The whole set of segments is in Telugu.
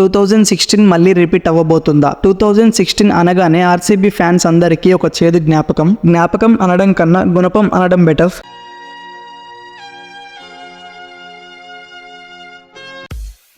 2016 మళ్ళీ రిపీట్ అవ్వబోతుందా? 2016 అనగానే ఆర్సీబీ ఫ్యాన్స్ అందరికీ ఒక చేదు జ్ఞాపకం అనడం కన్నా గుణపం అనడం better.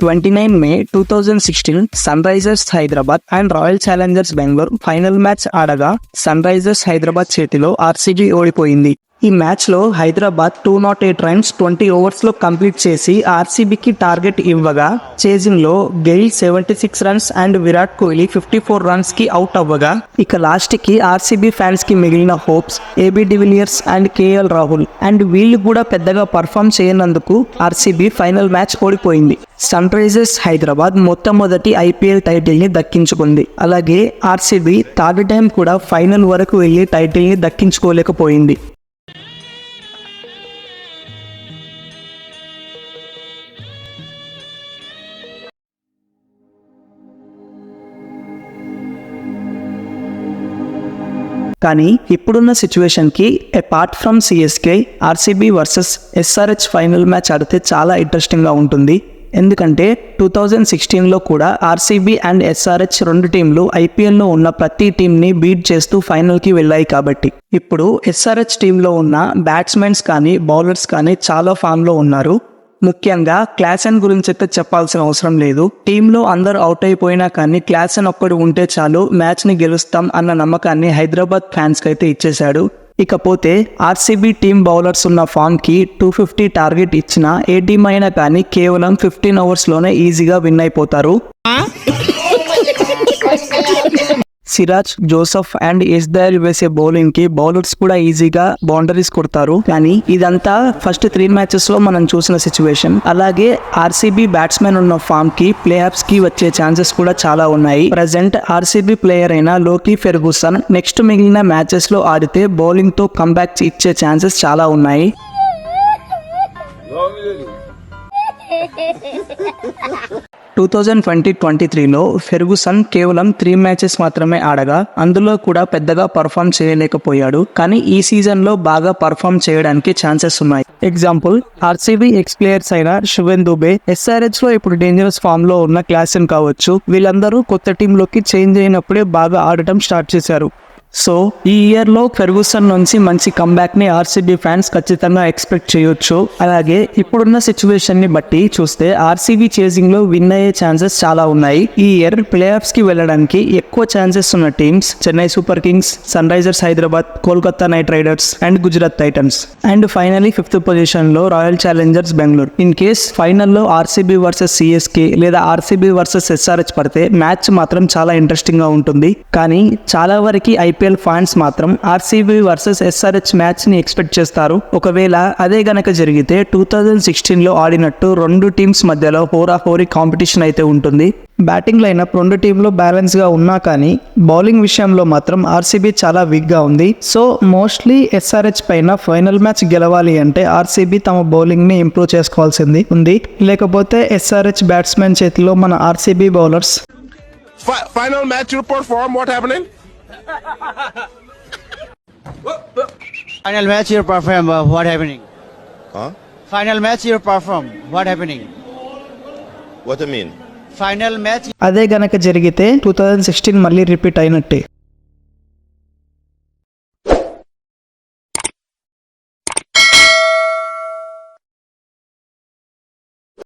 29 May 2016 Sunrisers Hyderabad and Royal Challengers Bengaluru final match ఆడగా సన్ రైజర్స్ హైదరాబాద్ చేతిలో ఆర్సీబీ ఓడిపోయింది. ఈ మ్యాచ్ లో హైదరాబాద్ 208 రన్స్ 20 ఓవర్స్ లో కంప్లీట్ చేసి ఆర్సీబీకి టార్గెట్ ఇవ్వగా, చేజింగ్ లో Gayle 76 runs and Virat Kohli 54 runs కి అవుట్ అవ్వగా, ఇక లాస్ట్ కి ఆర్సీబీ ఫ్యాన్స్ కి మిగిలిన hopes AB de Villiers and KL Rahul and వీళ్ళు కూడా పెద్దగా పర్ఫామ్ చేయనందుకు ఆర్సీబీ ఫైనల్ మ్యాచ్ ఓడిపోయింది. సన్ రైజర్స్ హైదరాబాద్ మొట్టమొదటి ఐపీఎల్ టైటిల్ ని దక్కించుకుంది. అలాగే ఆర్సీబీ థర్డ్ టైం కూడా ఫైనల్ వరకు వెళ్లి టైటిల్ ని దక్కించుకోలేకపోయింది. కానీ ఇప్పుడున్న సిచ్యువేషన్కి apart from CSK, RCB versus SRH final match ఆడితే చాలా ఇంట్రెస్టింగ్గా ఉంటుంది. ఎందుకంటే 2016లో కూడా ఆర్సీబీ అండ్ ఎస్ఆర్హెచ్ రెండు టీంలు ఐపీఎల్లో ఉన్న ప్రతి టీంని బీట్ చేస్తూ ఫైనల్కి వెళ్ళాయి కాబట్టి. ఇప్పుడు ఎస్ఆర్హెచ్ టీంలో ఉన్న బ్యాట్స్మెన్స్ కానీ బౌలర్స్ కానీ చాలా ఫామ్లో ఉన్నారు. ముఖ్యంగా క్లాసెన్ గురించి అయితే చెప్పాల్సిన అవసరం లేదు. టీంలో అందరూ అవుట్ అయిపోయినా కానీ క్లాసెన్ ఒక్కడు ఉంటే చాలు మ్యాచ్ని గెలుస్తాం అన్న నమ్మకాన్ని హైదరాబాద్ ఫ్యాన్స్కి అయితే ఇచ్చేశాడు. ఇకపోతే ఆర్సీబీ టీం బౌలర్స్ ఉన్న ఫామ్కి 250 టార్గెట్ ఇచ్చిన ఏ టీం అయినా కానీ కేవలం 15 ఓవర్స్లోనే ఈజీగా విన్ అయిపోతారు. సిరాజ్, జోసెఫ్ అండ్ ఎస్దయల్ వేసే బౌలింగ్ కి బౌలర్స్ కూడా ఈజీగా బౌండరీస్ కొడతారు. కానీ ఇదంతా ఫస్ట్ 3 మ్యాచెస్ లో మనం చూసిన సిచ్యువేషన్. అలాగే ఆర్సీబీ బ్యాట్స్మెన్ ఉన్న ఫామ్ కి ప్లే ఆఫ్స్ కి వచ్చే ఛాన్సెస్ కూడా చాలా ఉన్నాయి. ప్రజెంట్ ఆర్సీబీ ప్లేయర్ అయిన లోకీ ఫెర్గుసన్ నెక్స్ట్ మిగిలిన మ్యాచెస్ లో ఆడితే బౌలింగ్ తో కంబ్యాక్ ఇచ్చే ఛాన్సెస్ చాలా ఉన్నాయి. 2020-23లో ఫెర్గుసన్ కేవలం 3 మ్యాచెస్ మాత్రమే ఆడగా అందులో కూడా పెద్దగా పర్ఫామ్ చేయలేకపోయాడు. కానీ ఈ సీజన్ లో బాగా పర్ఫామ్ చేయడానికి ఛాన్సెస్ ఉన్నాయి. ఎగ్జాంపుల్ ఆర్సీబీ ఎక్స్ ప్లేయర్స్ అయిన శువెన్ దుబే, ఎస్ఆర్హెచ్ లో ఇప్పుడు డేంజరస్ ఫామ్ లో ఉన్న క్లాసెన్ కావచ్చు, వీళ్ళందరూ కొత్త టీంలోకి చేంజ్ అయినప్పుడే బాగా ఆడటం స్టార్ట్ చేశారు. సో ఈ ఇయర్లో ఫెర్గుసన్ నుంచి మంచి కంబ్యాక్ని ఆర్సీబీ ఫ్యాన్స్ ఖచ్చితంగా ఎక్స్పెక్ట్ చేయొచ్చు. అలాగే ఇప్పుడున్న సిచ్యువేషన్ని బట్టి చూస్తే ఆర్సీబీ చేజింగ్లో విన్ అయ్యే ఛాన్సెస్ చాలా ఉన్నాయి. ఈ ఇయర్ ప్లే ఆఫ్స్కి వెళ్ళడానికి ఎక్కువ ఛాన్సెస్ ఉన్న teams Chennai Super Kings, Sunrisers Hyderabad, Kolkata Knight Riders and Gujarat Titans. And finally 5th పొజిషన్లో Royal Challengers Bengaluru. In case ఫైనల్లో ఆర్సీబీ వర్సెస్ సిఎస్కే లేదా ఆర్సీబీ వర్సెస్ ఎస్ఆర్హెచ్ పడితే మ్యాచ్ మాత్రం చాలా ఇంట్రెస్టింగ్గా ఉంటుంది. కానీ చాలా వరకు ఐపీఎల్ ఫ్యాన్స్ మాత్రం ఆర్సీబీ వర్సెస్ ఎస్ఆర్హెచ్ మ్యాచ్ ని ఎక్స్పెక్ట్ చేస్తారు. ఒకవేళ అదే గనక జరిగితే 2016లో ఆడినట్టు రెండు టీమ్స్ మధ్యలో హోరాహోరీ కాంపిటీషన్ అయితే ఉంటుంది. బ్యాటింగ్ లైనప్ రెండు టీంలో బ్యాలెన్స్ గా ఉన్నా కానీ బౌలింగ్ విషయంలో మాత్రం ఆర్సీబీ చాలా వీక్ గా ఉంది. సో మోస్ట్లీ ఎస్ఆర్హెచ్ పైన ఫైనల్ మ్యాచ్ గెలవాలి అంటే ఆర్సీబీ తమ బౌలింగ్ ని ఇంప్రూవ్ చేసుకోవాల్సింది ఉంది. లేకపోతే ఎస్ఆర్హెచ్ బ్యాట్స్మెన్ చేతిలో మన RCB bowlers. Final match report form, what happening? Final match you perform, what happening? Huh? Final match you perform, what happening? What do you mean? Final match. అదే గనక జరిగితే 2016 మళ్ళీ రిపీట్ అయినట్టే.